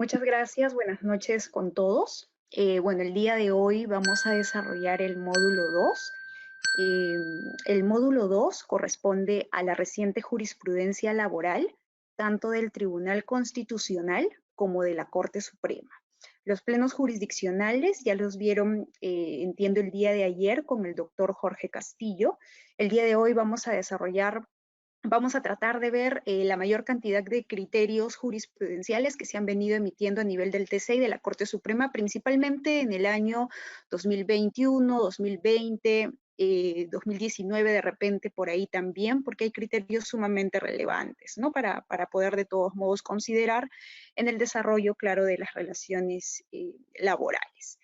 Muchas gracias, buenas noches con todos. Bueno, el día de hoy vamos a desarrollar el módulo 2. El módulo 2 corresponde a la reciente jurisprudencia laboral, tanto del Tribunal Constitucional como de la Corte Suprema. Los plenos jurisdiccionales ya los vieron, entiendo, el día de ayer con el doctor Jorge Castillo. El día de hoy vamos a tratar de ver la mayor cantidad de criterios jurisprudenciales que se han venido emitiendo a nivel del TC y de la Corte Suprema, principalmente en el año 2021, 2020, 2019 de repente por ahí también, porque hay criterios sumamente relevantes, ¿no? Para poder de todos modos considerar en el desarrollo, claro, de las relaciones laborales.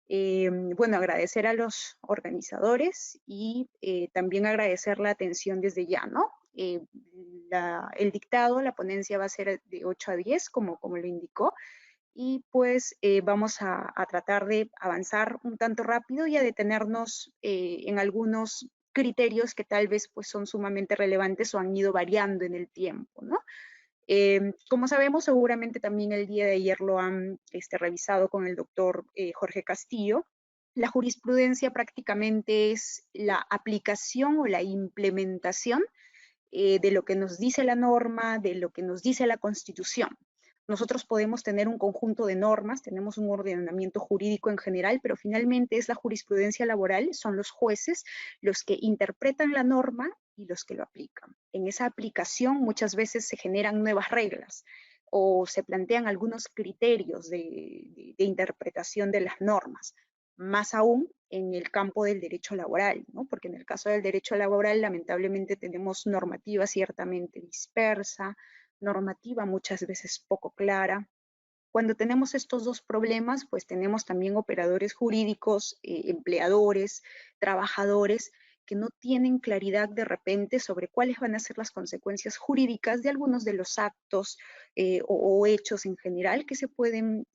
Bueno, agradecer a los organizadores y también agradecer la atención desde ya, ¿no? El dictado, la ponencia va a ser de 8 a 10, como lo indicó, y pues vamos a tratar de avanzar un tanto rápido y a detenernos en algunos criterios que tal vez pues son sumamente relevantes o han ido variando en el tiempo, ¿no? Como sabemos, seguramente también el día de ayer lo han revisado con el doctor Jorge Castillo. La jurisprudencia prácticamente es la aplicación o la implementación de lo que nos dice la norma, de lo que nos dice la Constitución. Nosotros podemos tener un conjunto de normas, tenemos un ordenamiento jurídico en general, pero finalmente es la jurisprudencia laboral, son los jueces los que interpretan la norma y los que lo aplican. En esa aplicación muchas veces se generan nuevas reglas o se plantean algunos criterios de interpretación de las normas, más aún en el campo del derecho laboral, ¿no? Porque en el caso del derecho laboral lamentablemente tenemos normativa ciertamente dispersa, normativa muchas veces poco clara. Cuando tenemos estos dos problemas, pues tenemos también operadores jurídicos, empleadores, trabajadores, que no tienen claridad de repente sobre cuáles van a ser las consecuencias jurídicas de algunos de los actos o hechos en general que se pueden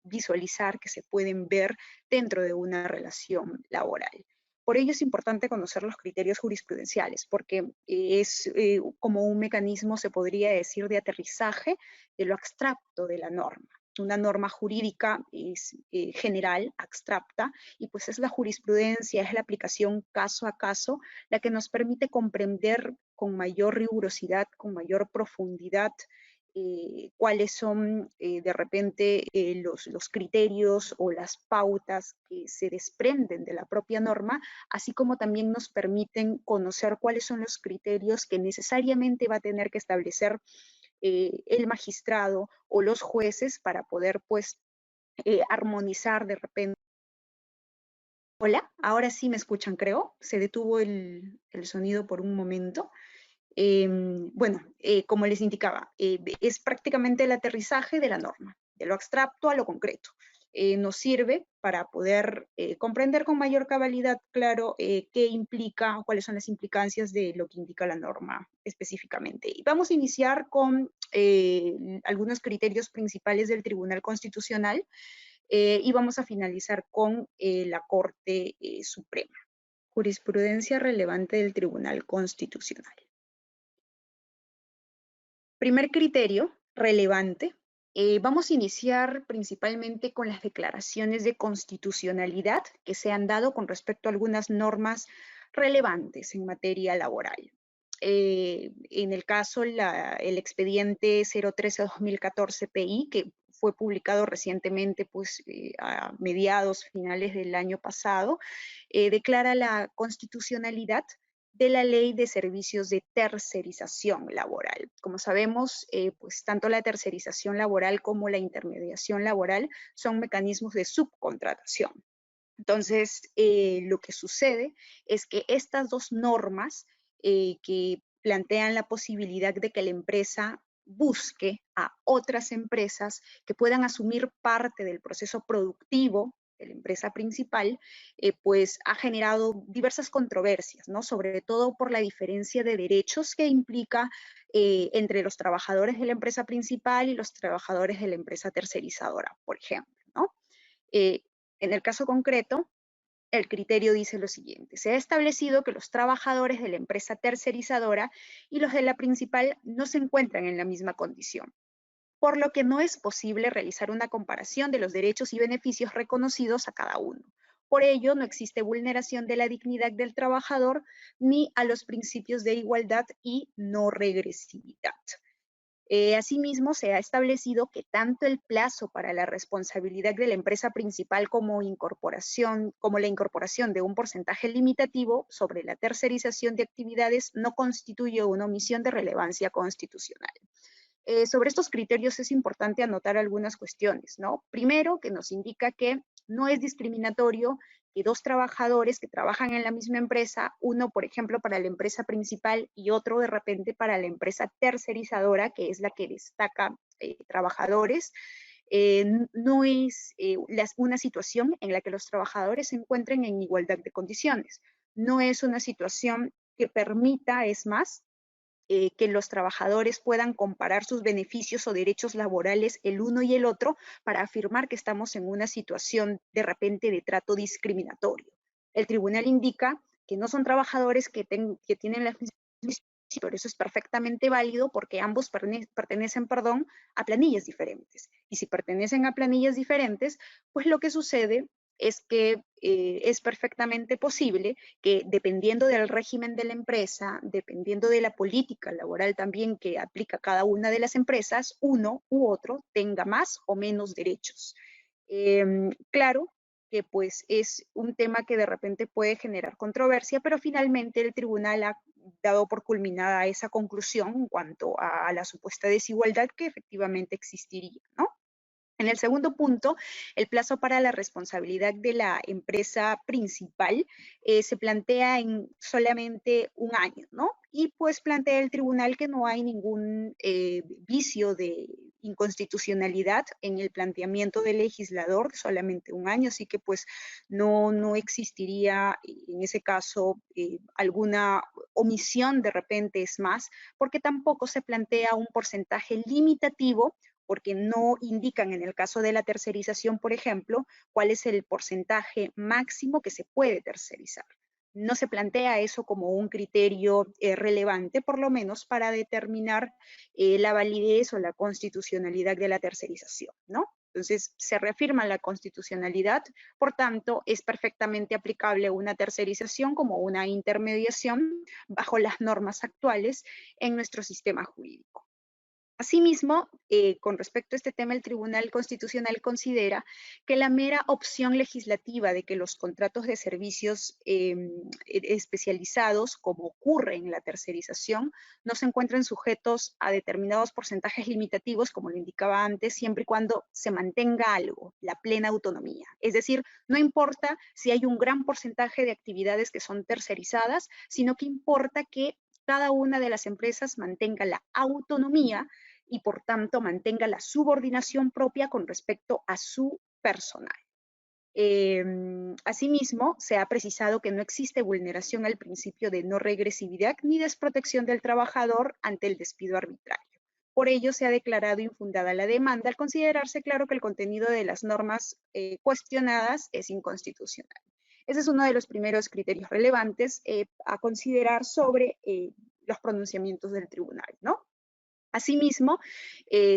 visualizar, que se pueden ver dentro de una relación laboral. Por ello es importante conocer los criterios jurisprudenciales, porque es como un mecanismo, se podría decir, de aterrizaje de lo abstracto de la norma. Una norma jurídica es general, abstracta, y pues es la jurisprudencia, es la aplicación caso a caso, la que nos permite comprender con mayor rigurosidad, con mayor profundidad, cuáles son de repente los criterios o las pautas que se desprenden de la propia norma, así como también nos permiten conocer cuáles son los criterios que necesariamente va a tener que establecer el magistrado o los jueces para poder pues armonizar de repente. Hola, ahora sí me escuchan, creo. Se detuvo el sonido por un momento. Bueno, como les indicaba, es prácticamente el aterrizaje de la norma, de lo abstracto a lo concreto. Nos sirve para poder comprender con mayor cabalidad, claro, qué implica, cuáles son las implicancias de lo que indica la norma específicamente. Y vamos a iniciar con algunos criterios principales del Tribunal Constitucional y vamos a finalizar con la Corte Suprema. Jurisprudencia relevante del Tribunal Constitucional. Primer criterio relevante, vamos a iniciar principalmente con las declaraciones de constitucionalidad que se han dado con respecto a algunas normas relevantes en materia laboral. En el caso, el expediente 013-2014 PI, que fue publicado recientemente, pues a mediados, finales del año pasado, declara la constitucionalidad de la Ley de Servicios de Tercerización Laboral. Como sabemos, pues tanto la tercerización laboral como la intermediación laboral son mecanismos de subcontratación. Entonces, lo que sucede es que estas dos normas que plantean la posibilidad de que la empresa busque a otras empresas que puedan asumir parte del proceso productivo de la empresa principal, pues ha generado diversas controversias, ¿no? Sobre todo por la diferencia de derechos que implica entre los trabajadores de la empresa principal y los trabajadores de la empresa tercerizadora, por ejemplo, ¿no? En el caso concreto, el criterio dice lo siguiente: se ha establecido que los trabajadores de la empresa tercerizadora y los de la principal no se encuentran en la misma condición. por lo que no es posible realizar una comparación de los derechos y beneficios reconocidos a cada uno. Por ello, no existe vulneración de la dignidad del trabajador ni a los principios de igualdad y no regresividad. Asimismo, se ha establecido que tanto el plazo para la responsabilidad de la empresa principal como la incorporación de un porcentaje limitativo sobre la tercerización de actividades no constituye una omisión de relevancia constitucional. Sobre estos criterios es importante anotar algunas cuestiones, ¿no? Primero, que nos indica que no es discriminatorio que dos trabajadores que trabajan en la misma empresa, uno, por ejemplo, para la empresa principal y otro de repente para la empresa tercerizadora, que es la que destaca trabajadores, no es una situación en la que los trabajadores se encuentren en igualdad de condiciones. No es una situación que permita, es más, que los trabajadores puedan comparar sus beneficios o derechos laborales el uno y el otro para afirmar que estamos en una situación de repente de trato discriminatorio. El tribunal indica que no son trabajadores que tienen las mismas, por eso es perfectamente válido porque ambos pertenecen, a planillas diferentes. Y si pertenecen a planillas diferentes, pues lo que sucede es que es perfectamente posible que dependiendo del régimen de la empresa, dependiendo de la política laboral también que aplica cada una de las empresas, uno u otro tenga más o menos derechos. Claro que pues es un tema que de repente puede generar controversia, pero finalmente el tribunal ha dado por culminada esa conclusión en cuanto a la supuesta desigualdad que efectivamente existiría, ¿no? En el segundo punto, el plazo para la responsabilidad de la empresa principal se plantea en solamente un año, ¿no? Y pues plantea el tribunal que no hay ningún vicio de inconstitucionalidad en el planteamiento del legislador, solamente un año, así que pues no existiría en ese caso alguna omisión de repente es más, porque tampoco se plantea un porcentaje limitativo porque no indican en el caso de la tercerización, por ejemplo, cuál es el porcentaje máximo que se puede tercerizar. No se plantea eso como un criterio relevante, por lo menos para determinar la validez o la constitucionalidad de la tercerización, ¿no? Entonces, se reafirma la constitucionalidad, por tanto, es perfectamente aplicable una tercerización como una intermediación bajo las normas actuales en nuestro sistema jurídico. Asimismo, con respecto a este tema, el Tribunal Constitucional considera que la mera opción legislativa de que los contratos de servicios especializados, como ocurre en la tercerización, no se encuentren sujetos a determinados porcentajes limitativos, como lo indicaba antes, siempre y cuando se mantenga algo, la plena autonomía. Es decir, no importa si hay un gran porcentaje de actividades que son tercerizadas, sino que importa que cada una de las empresas mantenga la autonomía y por tanto mantenga la subordinación propia con respecto a su personal. Asimismo, se ha precisado que no existe vulneración al principio de no regresividad ni desprotección del trabajador ante el despido arbitrario. Por ello, se ha declarado infundada la demanda al considerarse claro que el contenido de las normas cuestionadas es inconstitucional. Ese es uno de los primeros criterios relevantes a considerar sobre los pronunciamientos del tribunal, ¿no? Asimismo,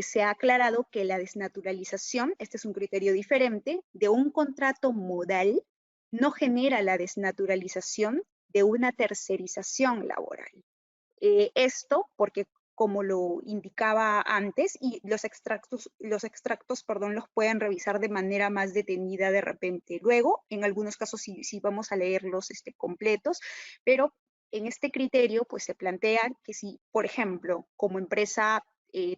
se ha aclarado que la desnaturalización, este es un criterio diferente, de un contrato modal no genera la desnaturalización de una tercerización laboral. Esto porque, como lo indicaba antes, y los extractos los pueden revisar de manera más detenida de repente. Luego, en algunos casos sí vamos a leerlos completos, pero en este criterio pues se plantea que si, por ejemplo, como empresa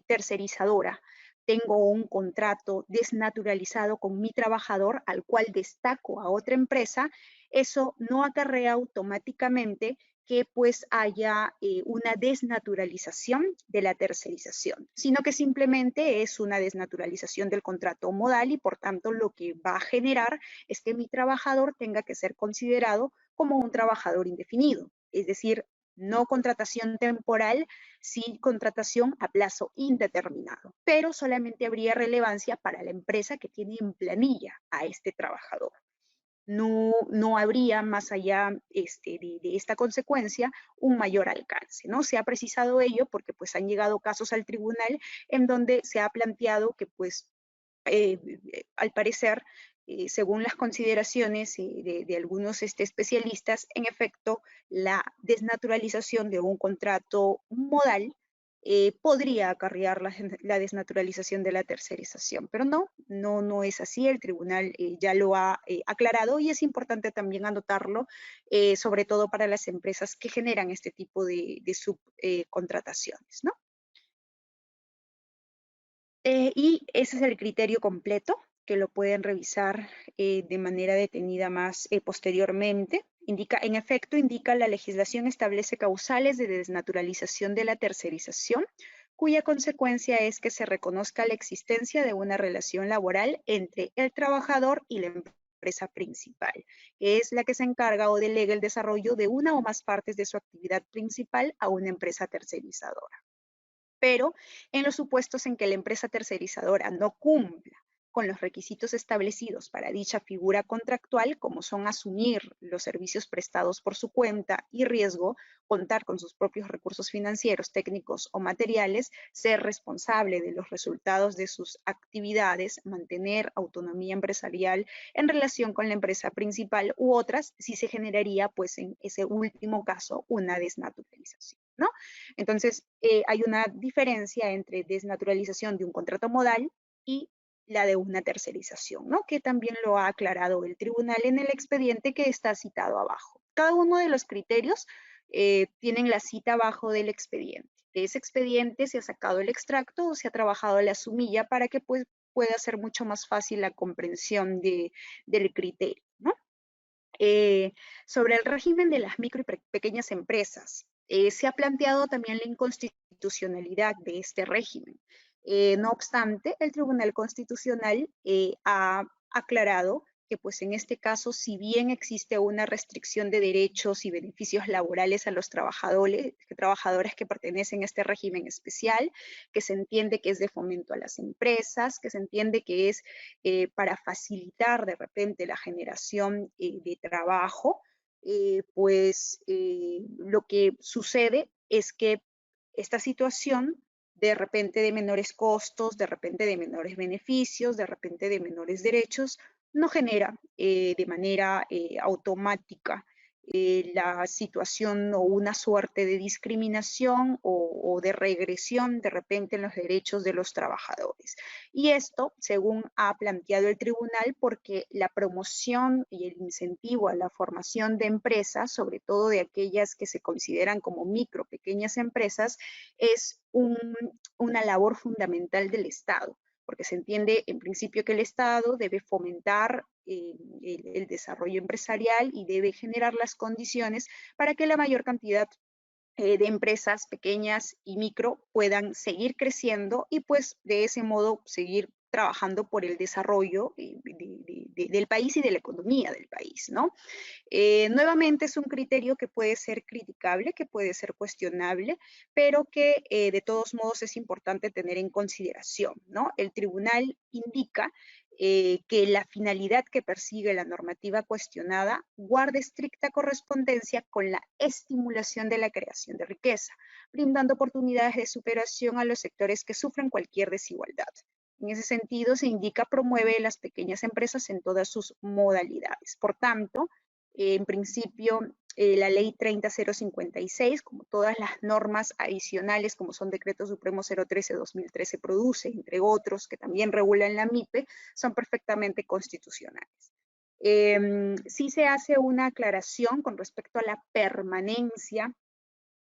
tercerizadora, tengo un contrato desnaturalizado con mi trabajador al cual destaco a otra empresa, eso no acarrea automáticamente que pues haya una desnaturalización de la tercerización, sino que simplemente es una desnaturalización del contrato modal y por tanto lo que va a generar es que mi trabajador tenga que ser considerado como un trabajador indefinido, es decir, no contratación temporal, sí contratación a plazo indeterminado, pero solamente habría relevancia para la empresa que tiene en planilla a este trabajador. no habría, más allá de esta consecuencia, un mayor alcance, ¿no? Se ha precisado ello porque pues han llegado casos al tribunal en donde se ha planteado que pues al parecer, según las consideraciones de algunos especialistas, en efecto, la desnaturalización de un contrato modal podría acarrear la desnaturalización de la tercerización, pero no es así. El tribunal ya lo ha aclarado y es importante también anotarlo, sobre todo para las empresas que generan este tipo de subcontrataciones, ¿no? Y ese es el criterio completo, que lo pueden revisar de manera detenida más posteriormente. En efecto, indica la legislación establece causales de desnaturalización de la tercerización, cuya consecuencia es que se reconozca la existencia de una relación laboral entre el trabajador y la empresa principal, que es la que se encarga o delega el desarrollo de una o más partes de su actividad principal a una empresa tercerizadora. Pero en los supuestos en que la empresa tercerizadora no cumpla con los requisitos establecidos para dicha figura contractual, como son asumir los servicios prestados por su cuenta y riesgo, contar con sus propios recursos financieros, técnicos o materiales, ser responsable de los resultados de sus actividades, mantener autonomía empresarial en relación con la empresa principal u otras, sí se generaría, pues en ese último caso, una desnaturalización, ¿no? Entonces, hay una diferencia entre desnaturalización de un contrato modal y la de una tercerización, ¿no? Que también lo ha aclarado el tribunal en el expediente que está citado abajo. Cada uno de los criterios tienen la cita abajo del expediente. De ese expediente se ha sacado el extracto o se ha trabajado la sumilla para que pues, pueda ser mucho más fácil la comprensión del criterio, ¿no? Sobre el régimen de las micro y pequeñas empresas, se ha planteado también la inconstitucionalidad de este régimen. No obstante, el Tribunal Constitucional ha aclarado que pues en este caso, si bien existe una restricción de derechos y beneficios laborales a los trabajadores que pertenecen a este régimen especial, que se entiende que es de fomento a las empresas, que se entiende que es para facilitar de repente la generación de trabajo, lo que sucede es que esta situación de repente de menores costos, de repente de menores beneficios, de repente de menores derechos, no genera de manera automática la situación o una suerte de discriminación o de regresión de repente en los derechos de los trabajadores. Y esto, según ha planteado el tribunal, porque la promoción y el incentivo a la formación de empresas, sobre todo de aquellas que se consideran como micro, pequeñas empresas, es una labor fundamental del Estado, porque se entiende en principio que el Estado debe fomentar el desarrollo empresarial y debe generar las condiciones para que la mayor cantidad de empresas pequeñas y micro puedan seguir creciendo y pues de ese modo seguir trabajando por el desarrollo del país y de la economía del país, ¿no? Nuevamente es un criterio que puede ser criticable, que puede ser cuestionable, pero que de todos modos es importante tener en consideración, ¿no? El tribunal indica que la finalidad que persigue la normativa cuestionada guarda estricta correspondencia con la estimulación de la creación de riqueza, brindando oportunidades de superación a los sectores que sufren cualquier desigualdad. En ese sentido, se indica promueve las pequeñas empresas en todas sus modalidades. Por tanto, en principio, la ley 30056, como todas las normas adicionales, como son Decreto Supremo 013-2013, produce, entre otros, que también regulan la MIPE, son perfectamente constitucionales. Sí se hace una aclaración con respecto a la permanencia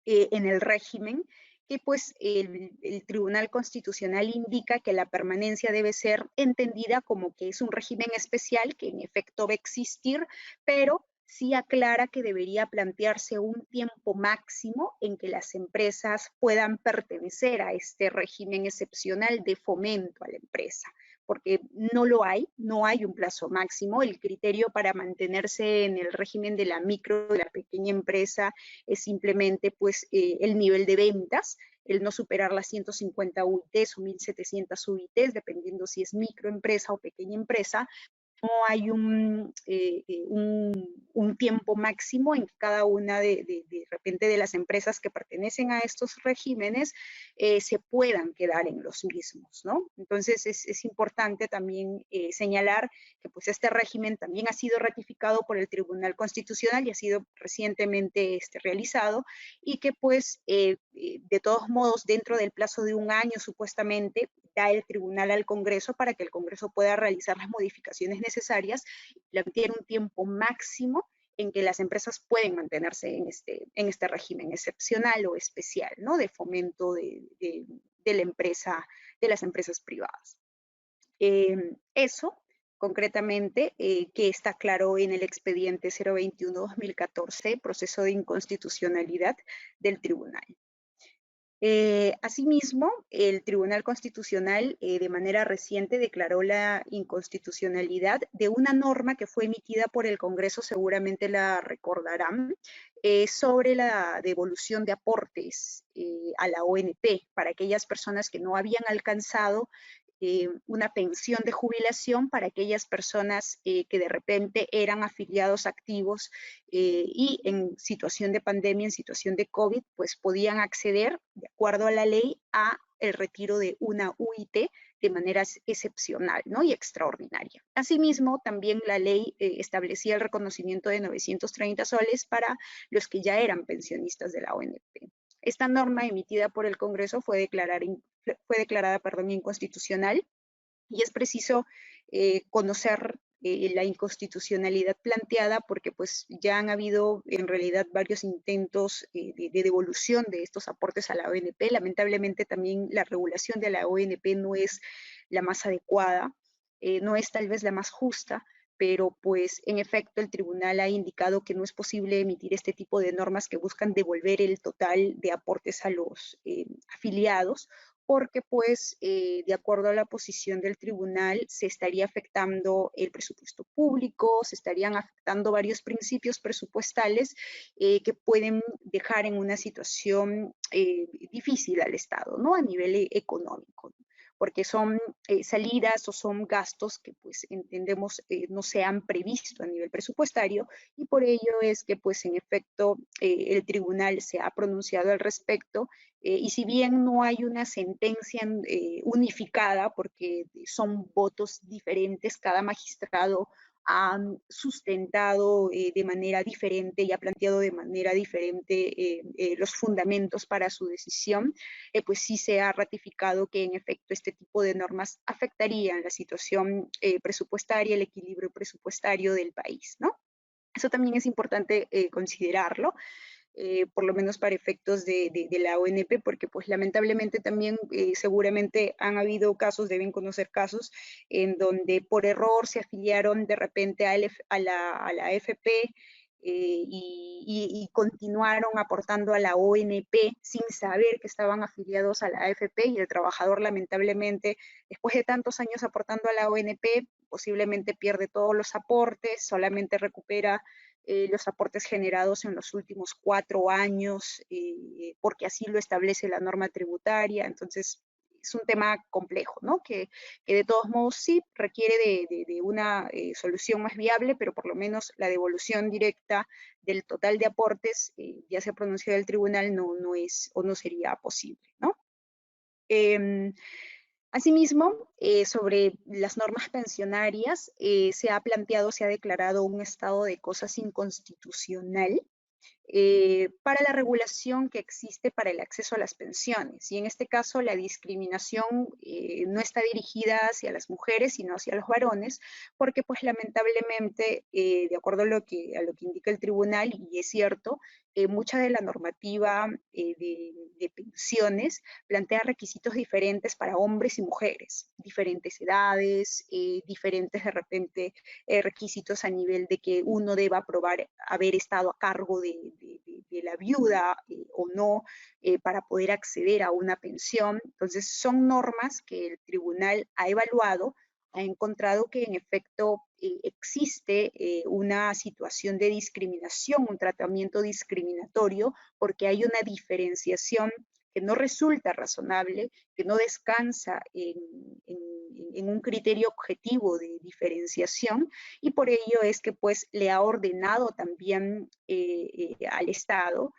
en el régimen, que pues el Tribunal Constitucional indica que la permanencia debe ser entendida como que es un régimen especial que en efecto va a existir, pero sí aclara que debería plantearse un tiempo máximo en que las empresas puedan pertenecer a este régimen excepcional de fomento a la empresa, porque no hay un plazo máximo. El criterio para mantenerse en el régimen de la micro, de la pequeña empresa, es simplemente pues el nivel de ventas, el no superar las 150 UITs o 1.700 UITs, dependiendo si es microempresa o pequeña empresa, no hay un tiempo máximo en que cada una de repente de las empresas que pertenecen a estos regímenes se puedan quedar en los mismos, ¿no? Entonces es importante también señalar que pues este régimen también ha sido ratificado por el Tribunal Constitucional y ha sido recientemente realizado, y que pues de todos modos dentro del plazo de un año supuestamente da el tribunal al Congreso para que el Congreso pueda realizar las modificaciones necesarias, plantear un tiempo máximo en que las empresas pueden mantenerse en este régimen excepcional o especial, ¿no? De fomento de la empresa, de las empresas privadas. Eso, concretamente, que está claro en el expediente 021-2014, proceso de inconstitucionalidad del tribunal. Asimismo, el Tribunal Constitucional de manera reciente declaró la inconstitucionalidad de una norma que fue emitida por el Congreso, seguramente la recordarán, sobre la devolución de aportes a la ONP para aquellas personas que no habían alcanzado una pensión de jubilación, para aquellas personas que de repente eran afiliados activos y en situación de pandemia, en situación de COVID, pues podían acceder, de acuerdo a la ley, a el retiro de una UIT de manera excepcional, ¿no? Y extraordinaria. Asimismo, también la ley establecía el reconocimiento de 930 soles para los que ya eran pensionistas de la ONP. Esta norma emitida por el Congreso fue declarada inconstitucional, y es preciso conocer la inconstitucionalidad planteada, porque pues ya han habido en realidad varios intentos de devolución de estos aportes a la ONP. Lamentablemente también la regulación de la ONP no es la más adecuada, no es tal vez la más justa, pero pues en efecto el tribunal ha indicado que no es posible emitir este tipo de normas que buscan devolver el total de aportes a los afiliados, porque pues de acuerdo a la posición del tribunal se estaría afectando el presupuesto público, se estarían afectando varios principios presupuestales que pueden dejar en una situación difícil al Estado, ¿no? A nivel económico, porque son salidas o son gastos que pues entendemos no se han previsto a nivel presupuestario, y por ello es que pues en efecto el tribunal se ha pronunciado al respecto, y si bien no hay una sentencia unificada, porque son votos diferentes, cada magistrado ha sustentado de manera diferente y ha planteado de manera diferente los fundamentos para su decisión, pues sí se ha ratificado que en efecto este tipo de normas afectarían la situación presupuestaria, el equilibrio presupuestario del país, ¿no? Eso también es importante considerarlo. Por lo menos para efectos de la ONP, porque pues lamentablemente también seguramente han habido casos, deben conocer casos, en donde por error se afiliaron de repente a la AFP y continuaron aportando a la ONP sin saber que estaban afiliados a la AFP, y el trabajador lamentablemente, después de tantos años aportando a la ONP, posiblemente pierde todos los aportes, solamente recupera los aportes generados en los últimos 4 años, porque así lo establece la norma tributaria. Entonces, es un tema complejo, ¿no? Que de todos modos sí requiere de una solución más viable, pero por lo menos la devolución directa del total de aportes, ya se ha pronunciado el tribunal, no es o no sería posible, ¿no? Asimismo, sobre las normas pensionarias, se ha planteado, se ha declarado un estado de cosas inconstitucional para la regulación que existe para el acceso a las pensiones. Y en este caso la discriminación no está dirigida hacia las mujeres, sino hacia los varones, porque pues lamentablemente, de acuerdo a lo que indica el tribunal, y es cierto, mucha de la normativa de pensiones plantea requisitos diferentes para hombres y mujeres, diferentes edades, diferentes de repente requisitos a nivel de que uno deba probar haber estado a cargo de la viuda o no, para poder acceder a una pensión. Entonces son normas que el tribunal ha evaluado, ha encontrado que en efecto existe una situación de discriminación, un tratamiento discriminatorio, porque hay una diferenciación que no resulta razonable, que no descansa en un criterio objetivo de diferenciación, y por ello es que pues le ha ordenado también al Estado,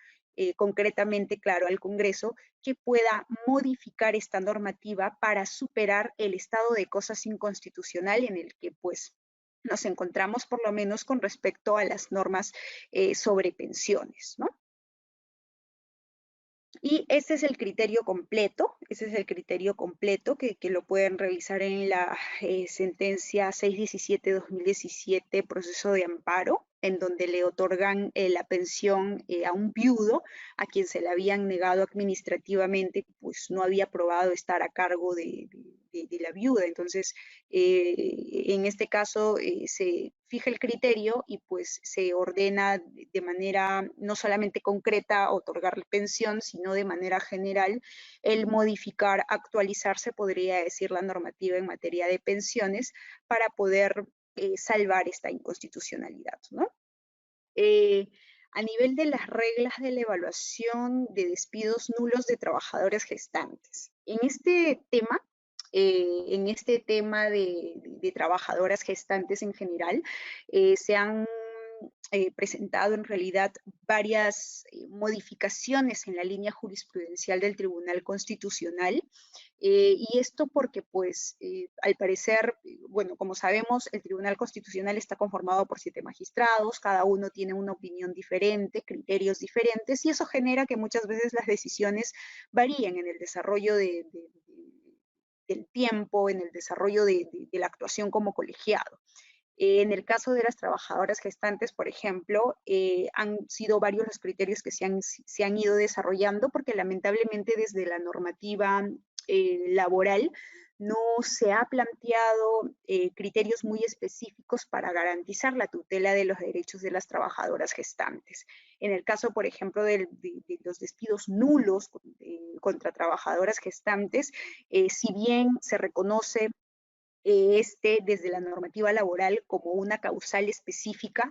concretamente, claro, al Congreso, que pueda modificar esta normativa para superar el estado de cosas inconstitucional en el que pues nos encontramos, por lo menos con respecto a las normas sobre pensiones, ¿no? Y ese es el criterio completo, que lo pueden revisar en la sentencia 617-2017, proceso de amparo, en donde le otorgan la pensión a un viudo a quien se le habían negado administrativamente, pues no había probado estar a cargo de la viuda. Entonces, en este caso se fija el criterio y pues se ordena de manera no solamente concreta otorgarle pensión, sino de manera general el modificar, actualizarse, podría decir, la normativa en materia de pensiones para poder salvar esta inconstitucionalidad, ¿no? A nivel de las reglas de la evaluación de despidos nulos de trabajadores gestantes. En este tema de trabajadoras gestantes en general, se han presentado en realidad varias modificaciones en la línea jurisprudencial del Tribunal Constitucional, y esto porque, pues, al parecer, bueno, como sabemos, el Tribunal Constitucional está conformado por 7 magistrados, cada uno tiene una opinión diferente, criterios diferentes, y eso genera que muchas veces las decisiones varíen en el desarrollo del tiempo, en el desarrollo de la actuación como colegiado. En el caso de las trabajadoras gestantes, por ejemplo, han sido varios los criterios que se han ido desarrollando porque lamentablemente desde la normativa laboral no se ha planteado criterios muy específicos para garantizar la tutela de los derechos de las trabajadoras gestantes. En el caso, por ejemplo, de los despidos nulos contra trabajadoras gestantes, si bien se reconoce desde la normativa laboral como una causal específica,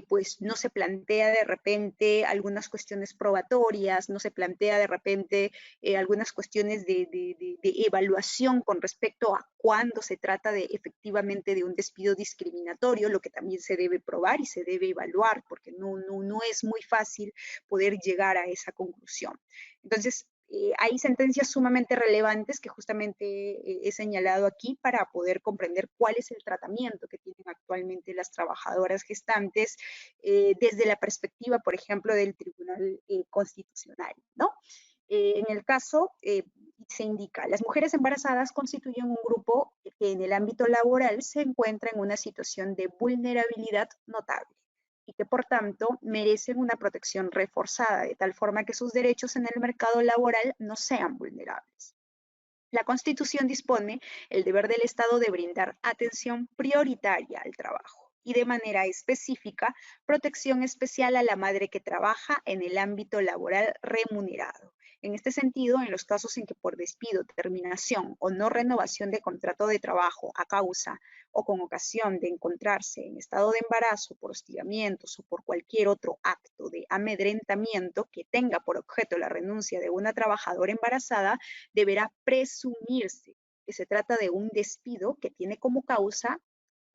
pues no se plantea de repente algunas cuestiones probatorias, no se plantea de repente algunas cuestiones de evaluación con respecto a cuándo se trata efectivamente de un despido discriminatorio, lo que también se debe probar y se debe evaluar, porque no es muy fácil poder llegar a esa conclusión. Entonces, hay sentencias sumamente relevantes que justamente he señalado aquí para poder comprender cuál es el tratamiento que tienen actualmente las trabajadoras gestantes desde la perspectiva, por ejemplo, del Tribunal Constitucional, ¿no? En el caso, se indica, las mujeres embarazadas constituyen un grupo que en el ámbito laboral se encuentra en una situación de vulnerabilidad notable y que por tanto merecen una protección reforzada, de tal forma que sus derechos en el mercado laboral no sean vulnerables. La Constitución dispone el deber del Estado de brindar atención prioritaria al trabajo y de manera específica protección especial a la madre que trabaja en el ámbito laboral remunerado. En este sentido, en los casos en que por despido, terminación o no renovación de contrato de trabajo a causa o con ocasión de encontrarse en estado de embarazo por hostigamientos o por cualquier otro acto de amedrentamiento que tenga por objeto la renuncia de una trabajadora embarazada, deberá presumirse que se trata de un despido que tiene como causa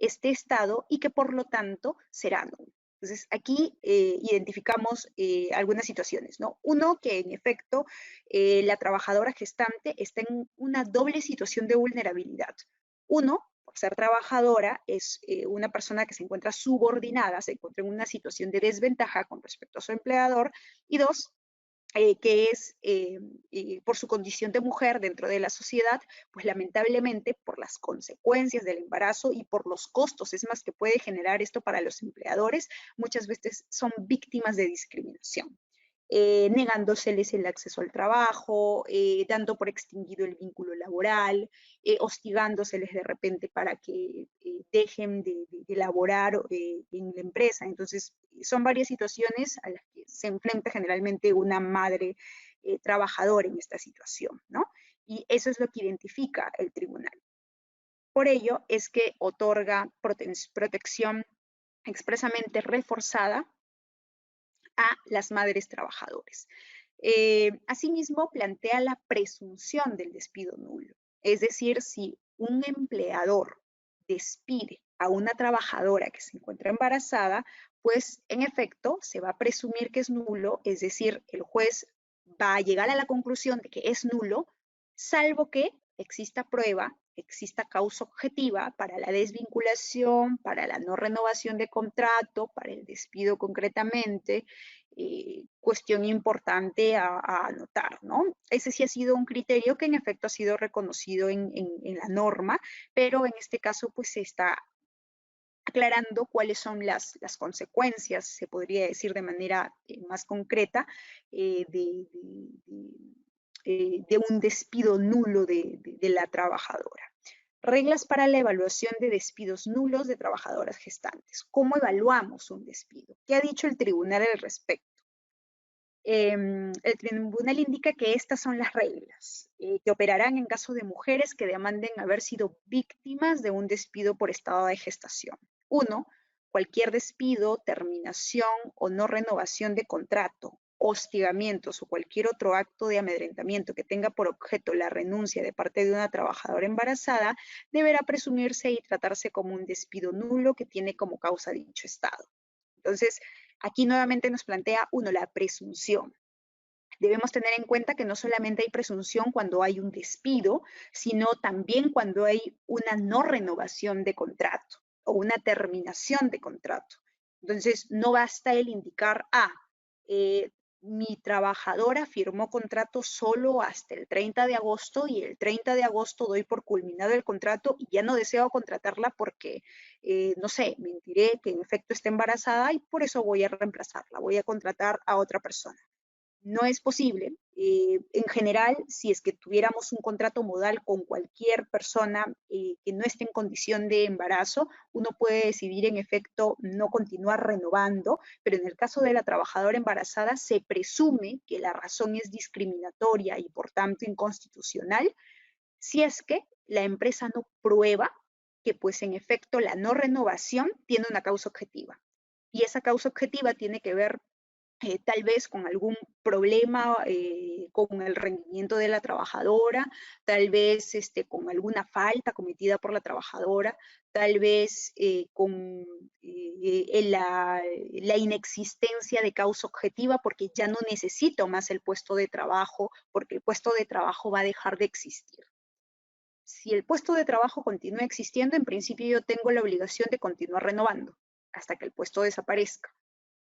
este estado y que por lo tanto será nulo. Entonces, aquí identificamos algunas situaciones, ¿no? Uno, que en efecto la trabajadora gestante está en una doble situación de vulnerabilidad. Uno, por ser trabajadora, es una persona que se encuentra subordinada, se encuentra en una situación de desventaja con respecto a su empleador. Y dos, que es por su condición de mujer dentro de la sociedad, pues lamentablemente por las consecuencias del embarazo y por los costos, es más, que puede generar esto para los empleadores, muchas veces son víctimas de discriminación. Negándoseles el acceso al trabajo, dando por extinguido el vínculo laboral, hostigándoseles de repente para que dejen de laborar en la empresa. Entonces, son varias situaciones a las que se enfrenta generalmente una madre trabajadora en esta situación, ¿no? Y eso es lo que identifica el tribunal. Por ello es que otorga protección expresamente reforzada a las madres trabajadoras. Asimismo, plantea la presunción del despido nulo. Es decir, si un empleador despide a una trabajadora que se encuentra embarazada, pues en efecto se va a presumir que es nulo, es decir, el juez va a llegar a la conclusión de que es nulo, salvo que exista prueba, exista causa objetiva para la desvinculación, para la no renovación de contrato, para el despido concretamente, cuestión importante a anotar, ¿no? Ese sí ha sido un criterio que en efecto ha sido reconocido en la norma, pero en este caso pues se está aclarando cuáles son las consecuencias, se podría decir de manera más concreta, de un despido nulo de la trabajadora. Reglas para la evaluación de despidos nulos de trabajadoras gestantes. ¿Cómo evaluamos un despido? ¿Qué ha dicho el tribunal al respecto? El tribunal indica que estas son las reglas que operarán en caso de mujeres que demanden haber sido víctimas de un despido por estado de gestación. 1. Cualquier despido, terminación o no renovación de contrato, hostigamientos o cualquier otro acto de amedrentamiento que tenga por objeto la renuncia de parte de una trabajadora embarazada deberá presumirse y tratarse como un despido nulo que tiene como causa dicho estado. Entonces, aquí nuevamente nos plantea, uno, la presunción. Debemos tener en cuenta que no solamente hay presunción cuando hay un despido, sino también cuando hay una no renovación de contrato o una terminación de contrato. Entonces, no basta el indicar, mi trabajadora firmó contrato solo hasta el 30 de agosto y el 30 de agosto doy por culminado el contrato y ya no deseo contratarla porque, no sé, me enteré que en efecto está embarazada y por eso voy a reemplazarla, voy a contratar a otra persona. No es posible. En general, si es que tuviéramos un contrato modal con cualquier persona que no esté en condición de embarazo, uno puede decidir en efecto no continuar renovando, pero en el caso de la trabajadora embarazada se presume que la razón es discriminatoria y por tanto inconstitucional si es que la empresa no prueba que pues en efecto la no renovación tiene una causa objetiva. Y esa causa objetiva tiene que ver tal vez con algún problema con el rendimiento de la trabajadora, tal vez con alguna falta cometida por la trabajadora, tal vez con la inexistencia de causa objetiva porque ya no necesito más el puesto de trabajo, porque el puesto de trabajo va a dejar de existir. Si el puesto de trabajo continúa existiendo, en principio yo tengo la obligación de continuar renovando hasta que el puesto desaparezca.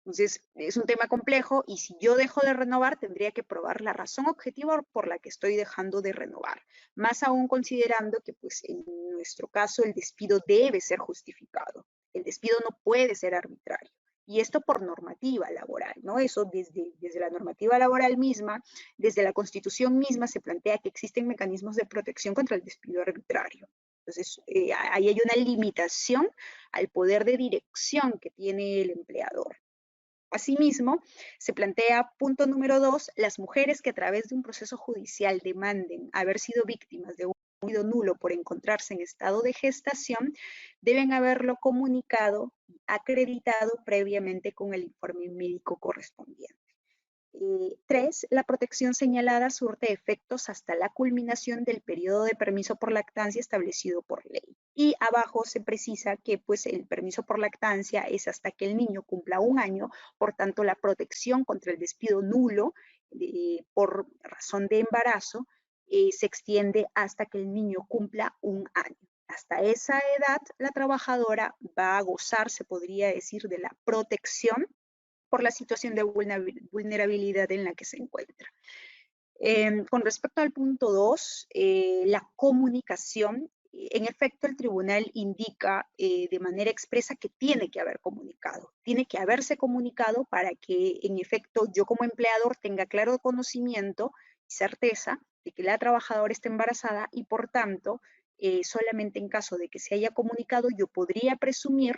Entonces, es un tema complejo y si yo dejo de renovar, tendría que probar la razón objetiva por la que estoy dejando de renovar. Más aún considerando que, pues, en nuestro caso, el despido debe ser justificado. El despido no puede ser arbitrario. Y esto por normativa laboral, ¿no? Eso desde la normativa laboral misma, desde la Constitución misma, se plantea que existen mecanismos de protección contra el despido arbitrario. Entonces, ahí hay una limitación al poder de dirección que tiene el empleador. Asimismo, se plantea, punto número 2, las mujeres que a través de un proceso judicial demanden haber sido víctimas de un despido nulo por encontrarse en estado de gestación, deben haberlo comunicado y acreditado previamente con el informe médico correspondiente. 3. La protección señalada surte efectos hasta la culminación del periodo de permiso por lactancia establecido por ley. Y abajo se precisa que pues, el permiso por lactancia es hasta que el niño cumpla 1 año, por tanto la protección contra el despido nulo por razón de embarazo se extiende hasta que el niño cumpla 1 año. Hasta esa edad la trabajadora va a gozar, se podría decir, de la protección por la situación de vulnerabilidad en la que se encuentra. Con respecto al punto 2, la comunicación, en efecto el tribunal indica de manera expresa que tiene que haber comunicado, tiene que haberse comunicado para que en efecto yo como empleador tenga claro conocimiento y certeza de que la trabajadora está embarazada y por tanto solamente en caso de que se haya comunicado yo podría presumir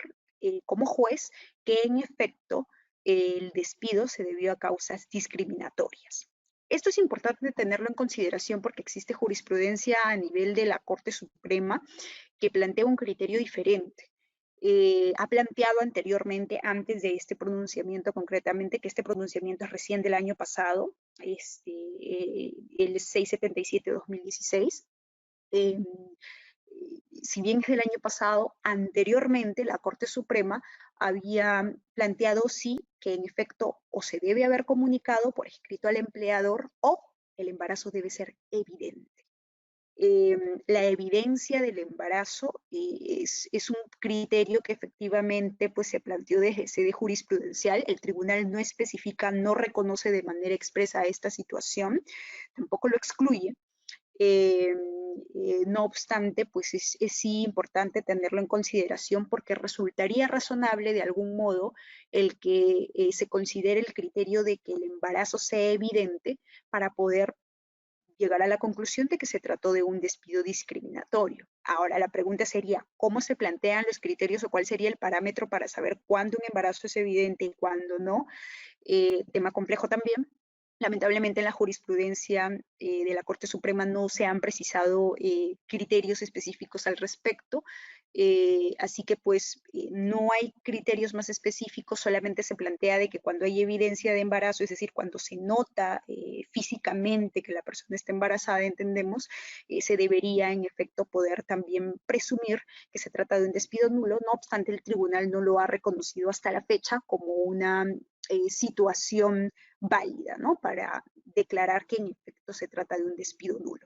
como juez que en efecto el despido se debió a causas discriminatorias. Esto es importante tenerlo en consideración porque existe jurisprudencia a nivel de la Corte Suprema que plantea un criterio diferente. ha planteado anteriormente, antes de este pronunciamiento concretamente, que este pronunciamiento es recién del año pasado, el 677-2016. Eh, si bien es del año pasado, anteriormente la Corte Suprema había planteado sí que en efecto o se debe haber comunicado por escrito al empleador o el embarazo debe ser evidente. La evidencia del embarazo es un criterio que efectivamente pues, se planteó desde sede jurisprudencial. El tribunal no especifica, no reconoce de manera expresa esta situación, tampoco lo excluye. No obstante, pues es sí importante tenerlo en consideración porque resultaría razonable de algún modo el que se considere el criterio de que el embarazo sea evidente para poder llegar a la conclusión de que se trató de un despido discriminatorio. Ahora, la pregunta sería, ¿cómo se plantean los criterios o cuál sería el parámetro para saber cuándo un embarazo es evidente y cuándo no? Tema complejo también. Lamentablemente en la jurisprudencia de la Corte Suprema no se han precisado criterios específicos al respecto, así que pues no hay criterios más específicos, solamente se plantea de que cuando hay evidencia de embarazo, es decir, cuando se nota físicamente que la persona está embarazada, entendemos, se debería en efecto poder también presumir que se trata de un despido nulo, no obstante el tribunal no lo ha reconocido hasta la fecha como una situación válida, ¿no? Para declarar que en efecto se trata de un despido nulo.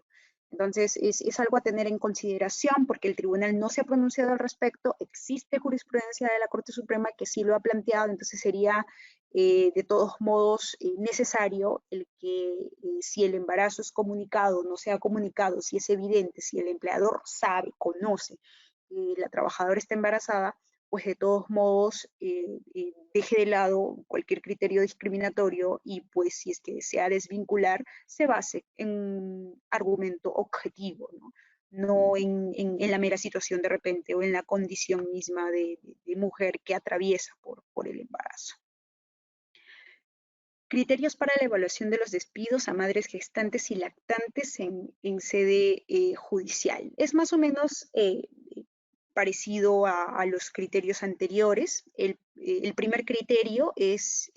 Entonces, es algo a tener en consideración porque el tribunal no se ha pronunciado al respecto, existe jurisprudencia de la Corte Suprema que sí lo ha planteado, entonces sería de todos modos necesario el que si el embarazo es comunicado, no sea comunicado, si es evidente, si el empleador sabe, conoce, la trabajadora está embarazada, pues de todos modos deje de lado cualquier criterio discriminatorio y pues si es que desea desvincular, se base en un argumento objetivo, ¿no? No en la mera situación de repente o en la condición misma de mujer que atraviesa por el embarazo. Criterios para la evaluación de los despidos a madres gestantes y lactantes en sede judicial. Es más o menos parecido a los criterios anteriores. El primer criterio es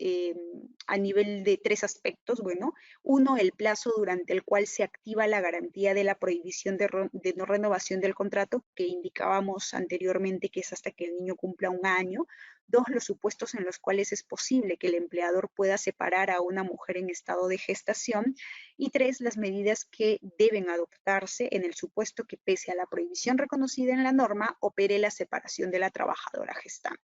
a nivel de tres aspectos. Bueno, uno, el plazo durante el cual se activa la garantía de la prohibición de no renovación del contrato, que indicábamos anteriormente que es hasta que el niño cumpla un año. Dos, los supuestos en los cuales es posible que el empleador pueda separar a una mujer en estado de gestación. Y tres, las medidas que deben adoptarse en el supuesto que pese a la prohibición reconocida en la norma, opere la separación de la trabajadora gestante.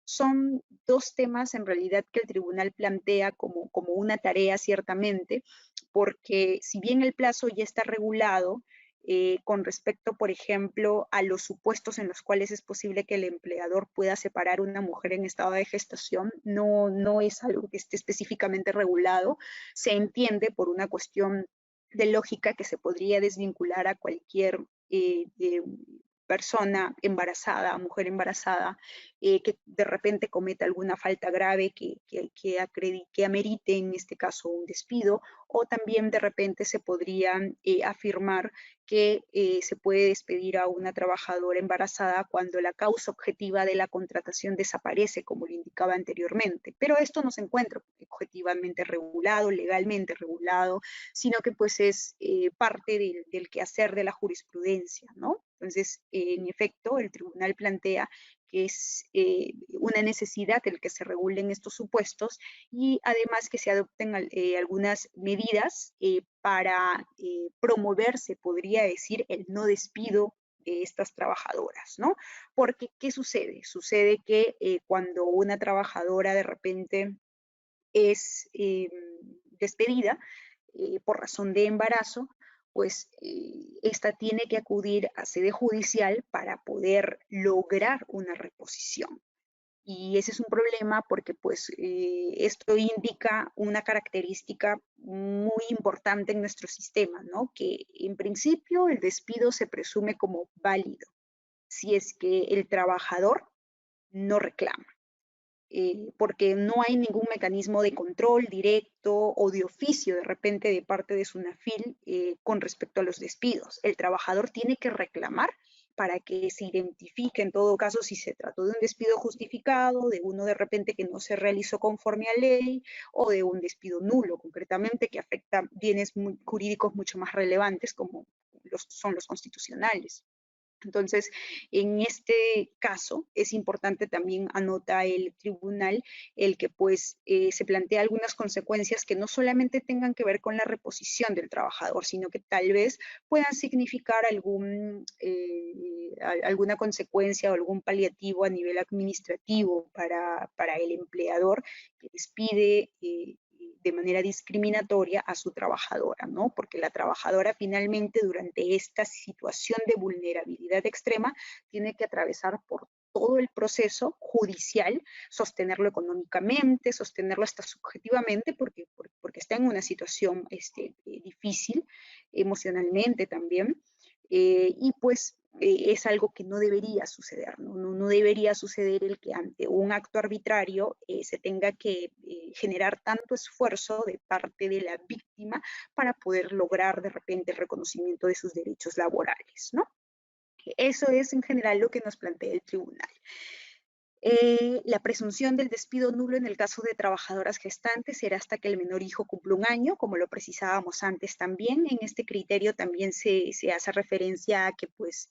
Son dos temas en realidad que el tribunal plantea como una tarea ciertamente, porque si bien el plazo ya está regulado, con respecto, por ejemplo, a los supuestos en los cuales es posible que el empleador pueda separar a una mujer en estado de gestación, no es algo que esté específicamente regulado. Se entiende por una cuestión de lógica que se podría desvincular a cualquier persona embarazada, mujer embarazada, que de repente cometa alguna falta grave que amerite en este caso un despido, o también de repente se podría afirmar que se puede despedir a una trabajadora embarazada cuando la causa objetiva de la contratación desaparece, como lo indicaba anteriormente. Pero esto no se encuentra objetivamente regulado, legalmente regulado, sino que pues es parte del quehacer de la jurisprudencia, ¿no? Entonces, en efecto, el tribunal plantea que es una necesidad el que se regulen estos supuestos y además que se adopten algunas medidas para promover, se podría decir, el no despido de estas trabajadoras, ¿no? Porque, ¿qué sucede? Sucede que cuando una trabajadora de repente es despedida por razón de embarazo, pues esta tiene que acudir a sede judicial para poder lograr una reposición. Y ese es un problema porque pues esto indica una característica muy importante en nuestro sistema, ¿no? Que en principio el despido se presume como válido si es que el trabajador no reclama. Porque no hay ningún mecanismo de control directo o de oficio de repente de parte de SUNAFIL con respecto a los despidos. El trabajador tiene que reclamar para que se identifique en todo caso si se trató de un despido justificado, de uno de repente que no se realizó conforme a ley, o de un despido nulo concretamente que afecta bienes jurídicos mucho más relevantes como son los constitucionales. Entonces, en este caso, es importante también, anota el tribunal, el que pues se plantea algunas consecuencias que no solamente tengan que ver con la reposición del trabajador, sino que tal vez puedan significar alguna consecuencia o algún paliativo a nivel administrativo para el empleador que despide de manera discriminatoria a su trabajadora, ¿no? Porque la trabajadora finalmente durante esta situación de vulnerabilidad extrema tiene que atravesar por todo el proceso judicial, sostenerlo económicamente, sostenerlo hasta subjetivamente, porque está en una situación difícil emocionalmente también, y pues es algo que no debería suceder, ¿no? No debería suceder el que ante un acto arbitrario se tenga que generar tanto esfuerzo de parte de la víctima para poder lograr de repente el reconocimiento de sus derechos laborales, ¿no? Eso es en general lo que nos plantea el tribunal. La presunción del despido nulo en el caso de trabajadoras gestantes será hasta que el menor hijo cumpla un año, como lo precisábamos antes también. En este criterio también se hace referencia a que pues,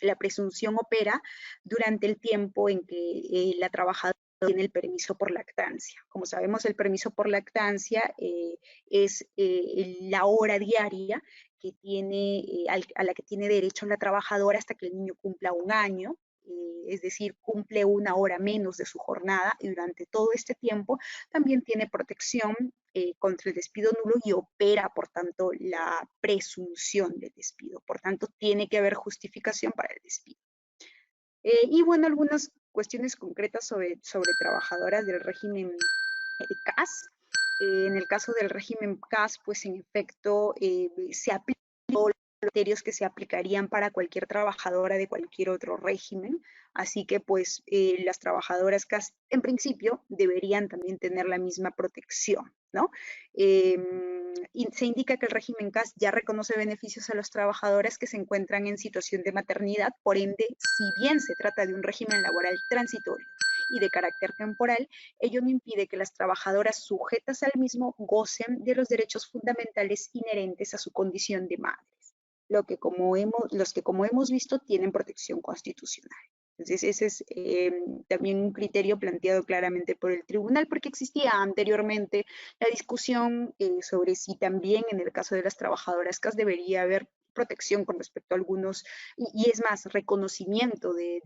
la presunción opera durante el tiempo en que la trabajadora tiene el permiso por lactancia. Como sabemos, el permiso por lactancia es la hora diaria que tiene, a la que tiene derecho la trabajadora hasta que el niño cumpla un año. Es decir, cumple una hora menos de su jornada y durante todo este tiempo también tiene protección contra el despido nulo y opera, por tanto, la presunción del despido. Por tanto, tiene que haber justificación para el despido. Y bueno, algunas cuestiones concretas sobre trabajadoras del régimen CAS. En el caso del régimen CAS, pues en efecto se aplican los criterios que se aplicarían para cualquier trabajadora de cualquier otro régimen, así que pues las trabajadoras CAS en principio deberían también tener la misma protección, ¿no? Y se indica que el régimen CAS ya reconoce beneficios a los trabajadores que se encuentran en situación de maternidad, por ende, si bien se trata de un régimen laboral transitorio y de carácter temporal, ello no impide que las trabajadoras sujetas al mismo gocen de los derechos fundamentales inherentes a su condición de madres, los que como hemos visto tienen protección constitucional. Entonces, ese es también un criterio planteado claramente por el tribunal, porque existía anteriormente la discusión sobre si también en el caso de las trabajadoras CAS debería haber protección con respecto a algunos, y es más, reconocimiento de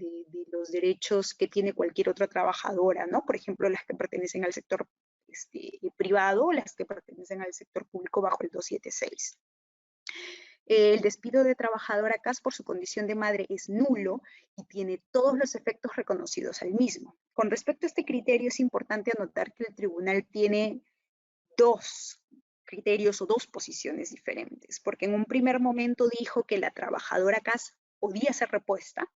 los derechos que tiene cualquier otra trabajadora, ¿no? Por ejemplo, las que pertenecen al sector privado o las que pertenecen al sector público bajo el 276. El despido de trabajadora CAS por su condición de madre es nulo y tiene todos los efectos reconocidos al mismo. Con respecto a este criterio, es importante anotar que el tribunal tiene dos criterios o dos posiciones diferentes, porque en un primer momento dijo que la trabajadora CAS podía ser repuesta,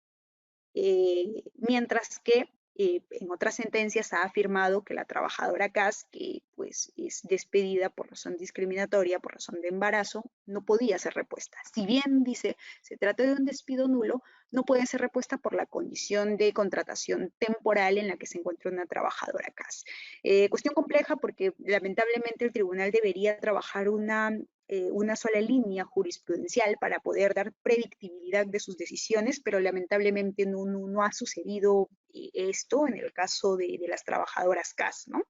mientras que en otras sentencias ha afirmado que la trabajadora CAS, que pues es despedida por razón discriminatoria, por razón de embarazo, no podía ser repuesta. Si bien, dice, se trata de un despido nulo, no puede ser repuesta por la condición de contratación temporal en la que se encuentra una trabajadora CAS. Cuestión compleja porque lamentablemente el tribunal debería trabajar una sola línea jurisprudencial para poder dar predictibilidad de sus decisiones, pero lamentablemente no ha sucedido esto en el caso de las trabajadoras CAS, ¿no?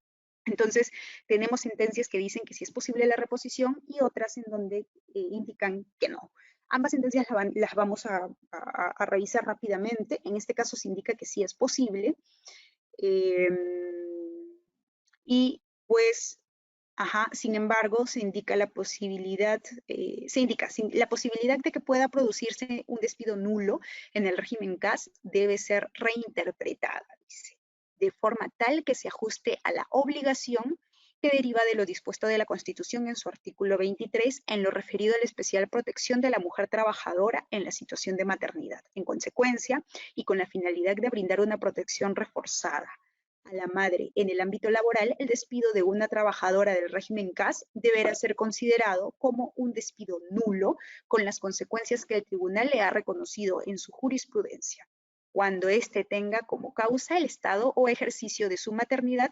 Entonces, tenemos sentencias que dicen que sí es posible la reposición y otras en donde indican que no. Ambas sentencias las vamos a revisar rápidamente. En este caso se indica que sí es posible. Y pues sin embargo, se indica la posibilidad de que pueda producirse un despido nulo en el régimen CAS debe ser reinterpretada, dice, de forma tal que se ajuste a la obligación que deriva de lo dispuesto de la Constitución en su artículo 23 en lo referido a la especial protección de la mujer trabajadora en la situación de maternidad. En consecuencia, y con la finalidad de brindar una protección reforzada a a la madre en el ámbito laboral, el despido de una trabajadora del régimen CAS deberá ser considerado como un despido nulo con las consecuencias que el tribunal le ha reconocido en su jurisprudencia, cuando éste tenga como causa el estado o ejercicio de su maternidad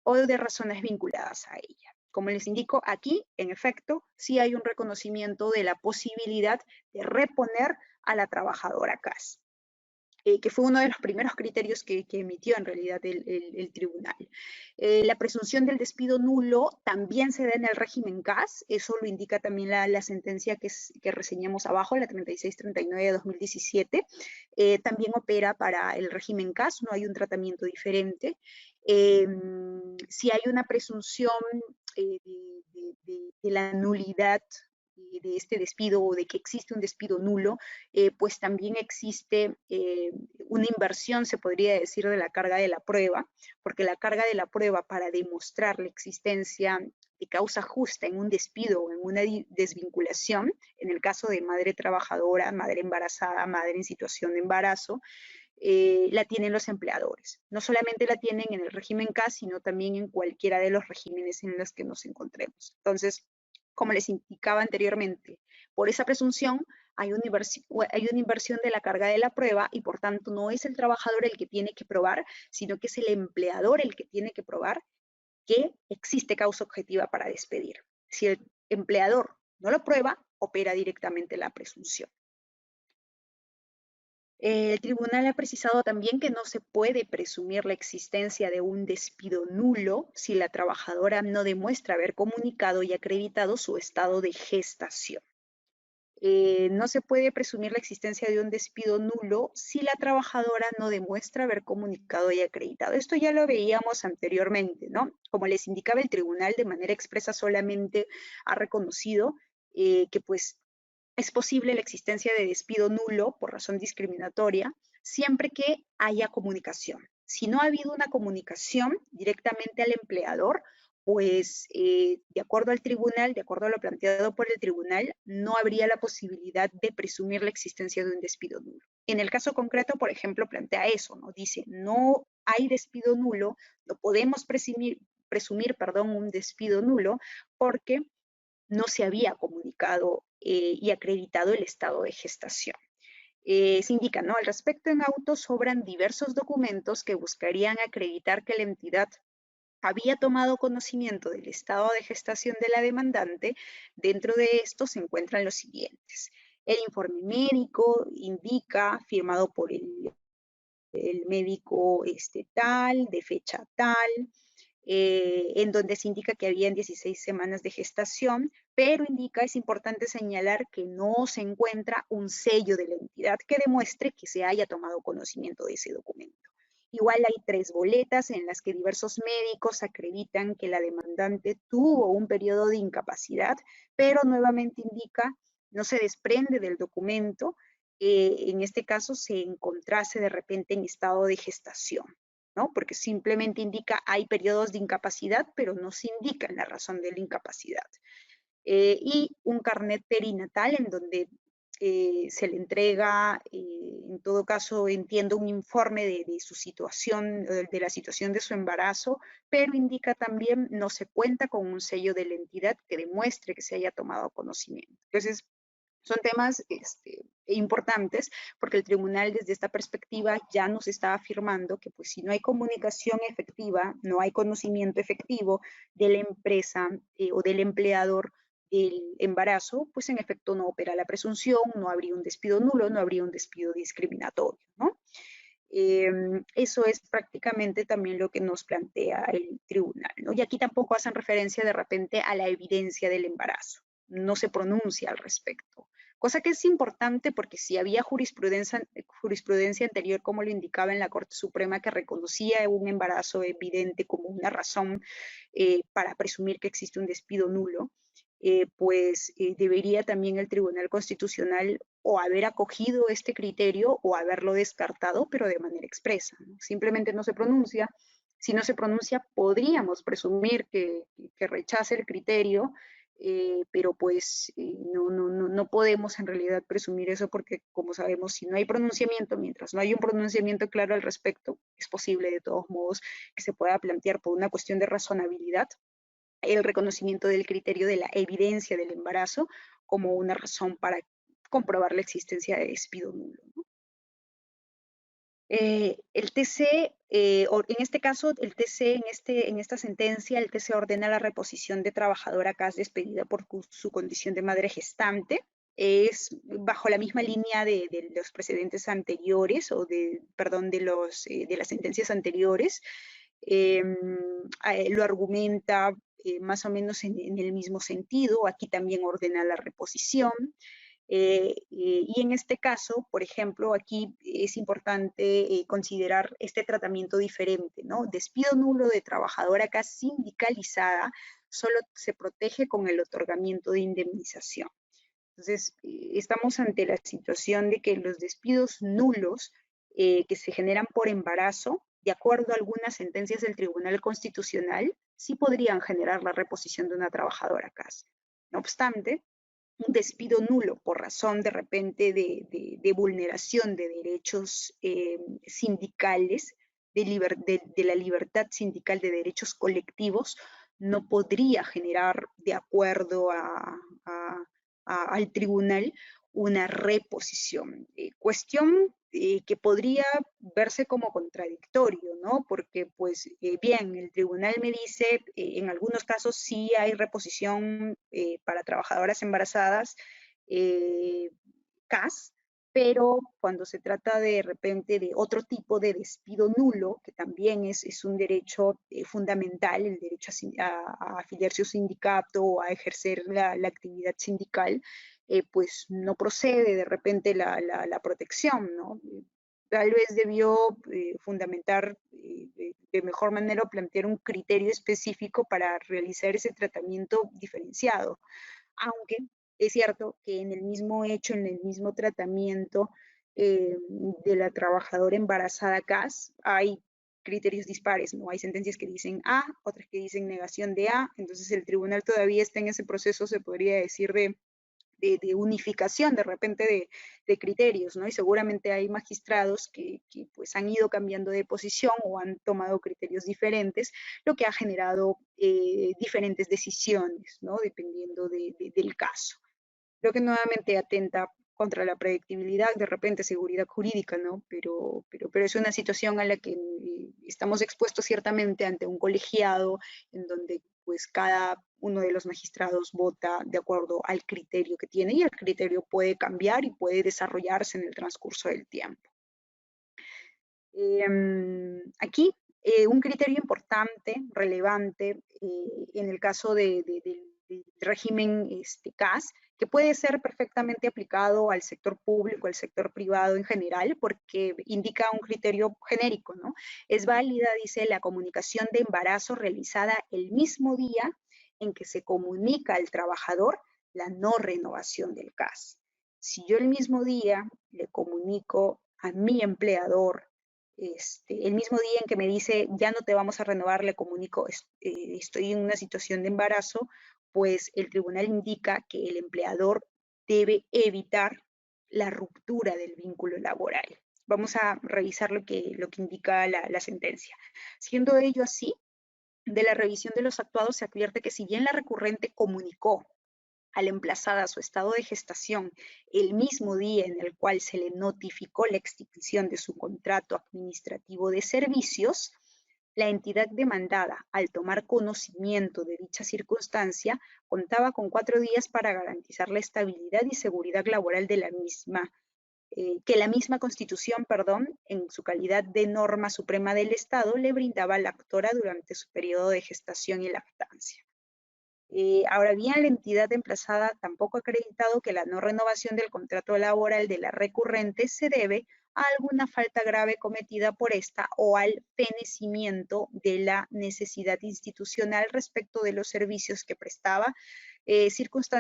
o de razones vinculadas a ella. Como les indico, aquí, en efecto, sí hay un reconocimiento de la posibilidad de reponer a la trabajadora CAS. Que fue uno de los primeros criterios que emitió en realidad el tribunal. La presunción del despido nulo también se da en el régimen CAS, eso lo indica también la sentencia que reseñamos abajo, la 3639 de 2017, también opera para el régimen CAS, no hay un tratamiento diferente. Si hay una presunción de la nulidad de este despido o de que existe un despido nulo, pues también existe una inversión, se podría decir, de la carga de la prueba, porque la carga de la prueba para demostrar la existencia de causa justa en un despido o en una desvinculación, en el caso de madre trabajadora, madre embarazada, madre en situación de embarazo, la tienen los empleadores. No solamente la tienen en el régimen CAS, sino también en cualquiera de los regímenes en los que nos encontremos. Entonces, como les indicaba anteriormente, por esa presunción hay una inversión de la carga de la prueba y por tanto no es el trabajador el que tiene que probar, sino que es el empleador el que tiene que probar que existe causa objetiva para despedir. Si el empleador no lo prueba, opera directamente la presunción. El tribunal ha precisado también que no se puede presumir la existencia de un despido nulo si la trabajadora no demuestra haber comunicado y acreditado su estado de gestación. No se puede presumir la existencia de un despido nulo si la trabajadora no demuestra haber comunicado y acreditado. Esto ya lo veíamos anteriormente, ¿no? Como les indicaba, el tribunal de manera expresa solamente ha reconocido que pues es posible la existencia de despido nulo por razón discriminatoria siempre que haya comunicación. Si no ha habido una comunicación directamente al empleador, pues de acuerdo al tribunal, de acuerdo a lo planteado por el tribunal, no habría la posibilidad de presumir la existencia de un despido nulo. En el caso concreto, por ejemplo, plantea eso, ¿no? Dice, no hay despido nulo, no podemos presumir un despido nulo porque no se había comunicado y acreditado el estado de gestación. Se indica, ¿no? Al respecto, en auto sobran diversos documentos que buscarían acreditar que la entidad había tomado conocimiento del estado de gestación de la demandante. Dentro de estos se encuentran los siguientes. El informe médico indica, firmado por el médico tal, de fecha tal, en donde se indica que habían 16 semanas de gestación, pero indica, es importante señalar que no se encuentra un sello de la entidad que demuestre que se haya tomado conocimiento de ese documento. Igual hay 3 boletas en las que diversos médicos acreditan que la demandante tuvo un periodo de incapacidad, pero nuevamente indica, no se desprende del documento, en este caso se encontrase de repente en estado de gestación, ¿no? Porque simplemente indica hay periodos de incapacidad, pero no se indica la razón de la incapacidad. Y un carnet perinatal en donde se le entrega, en todo caso, entiendo, un informe de su situación, de la situación de su embarazo, pero indica también no se cuenta con un sello de la entidad que demuestre que se haya tomado conocimiento. Entonces, son temas importantes porque el tribunal desde esta perspectiva ya nos está afirmando que pues si no hay comunicación efectiva, no hay conocimiento efectivo de la empresa o del empleador del embarazo, pues en efecto no opera la presunción, no habría un despido nulo, no habría un despido discriminatorio, ¿no? Eso es prácticamente también lo que nos plantea el tribunal, ¿no? Y aquí tampoco hacen referencia de repente a la evidencia del embarazo, no se pronuncia al respecto. Cosa que es importante porque si había jurisprudencia anterior, como lo indicaba en la Corte Suprema, que reconocía un embarazo evidente como una razón para presumir que existe un despido nulo, debería también el Tribunal Constitucional o haber acogido este criterio o haberlo descartado, pero de manera expresa, ¿no? Simplemente no se pronuncia. Si no se pronuncia, podríamos presumir que rechace el criterio pero pues no podemos en realidad presumir eso porque, como sabemos, si no hay pronunciamiento, mientras no hay un pronunciamiento claro al respecto, es posible de todos modos que se pueda plantear por una cuestión de razonabilidad el reconocimiento del criterio de la evidencia del embarazo como una razón para comprobar la existencia de despido nulo, ¿no? El TC, en este caso, el TC, en esta sentencia, el TC ordena la reposición de trabajadora CAS despedida por su condición de madre gestante. Es bajo la misma línea de los precedentes anteriores, o perdón, de las sentencias anteriores. Lo argumenta más o menos en el mismo sentido. Aquí también ordena la reposición. Y en este caso, por ejemplo, aquí es importante considerar este tratamiento diferente, ¿no? Despido nulo de trabajadora acá sindicalizada solo se protege con el otorgamiento de indemnización. Entonces, estamos ante la situación de que los despidos nulos que se generan por embarazo, de acuerdo a algunas sentencias del Tribunal Constitucional, sí podrían generar la reposición de una trabajadora CAS. No obstante, un despido nulo por razón de repente de vulneración de derechos sindicales, de la libertad sindical de derechos colectivos, no podría generar, de acuerdo al tribunal, una reposición. Cuestión que podría verse como contradictorio, ¿no? Porque, pues, bien, el tribunal me dice, en algunos casos sí hay reposición para trabajadoras embarazadas, CAS, pero cuando se trata de repente de otro tipo de despido nulo, que también es un derecho fundamental, el derecho a afiliarse a un sindicato o a ejercer la actividad sindical, pues no procede de repente la protección, ¿no? Tal vez debió fundamentar de mejor manera o plantear un criterio específico para realizar ese tratamiento diferenciado, aunque es cierto que en el mismo hecho, en el mismo tratamiento de la trabajadora embarazada CAS, hay criterios dispares, ¿no? Hay sentencias que dicen A, otras que dicen negación de A, entonces el tribunal todavía está en ese proceso, se podría decir, de unificación de repente de criterios, ¿no? Y seguramente hay magistrados que pues han ido cambiando de posición o han tomado criterios diferentes, lo que ha generado diferentes decisiones, ¿no? Dependiendo del caso. Creo que nuevamente atenta contra la predictibilidad, de repente seguridad jurídica, ¿no? Pero es una situación a la que estamos expuestos ciertamente ante un colegiado en donde pues cada uno de los magistrados vota de acuerdo al criterio que tiene y el criterio puede cambiar y puede desarrollarse en el transcurso del tiempo. Aquí un criterio importante, relevante, en el caso del régimen CAS, que puede ser perfectamente aplicado al sector público, al sector privado en general, porque indica un criterio genérico, ¿no? Es válida, dice, la comunicación de embarazo realizada el mismo día en que se comunica al trabajador la no renovación del CAS. Si yo el mismo día le comunico a mi empleador, el mismo día en que me dice ya no te vamos a renovar, le comunico estoy en una situación de embarazo, pues el tribunal indica que el empleador debe evitar la ruptura del vínculo laboral. Vamos a revisar lo que indica la sentencia. Siendo ello así, de la revisión de los actuados se advierte que si bien la recurrente comunicó al emplazada a su estado de gestación el mismo día en el cual se le notificó la extinción de su contrato administrativo de servicios, la entidad demandada, al tomar conocimiento de dicha circunstancia, contaba con 4 días para garantizar la estabilidad y seguridad laboral de la misma, que la misma Constitución, en su calidad de norma suprema del Estado, le brindaba a la actora durante su periodo de gestación y lactancia. Ahora bien, la entidad emplazada tampoco ha acreditado que la no renovación del contrato laboral de la recurrente se debe a alguna falta grave cometida por esta o al fenecimiento de la necesidad institucional respecto de los servicios que prestaba, circunstancias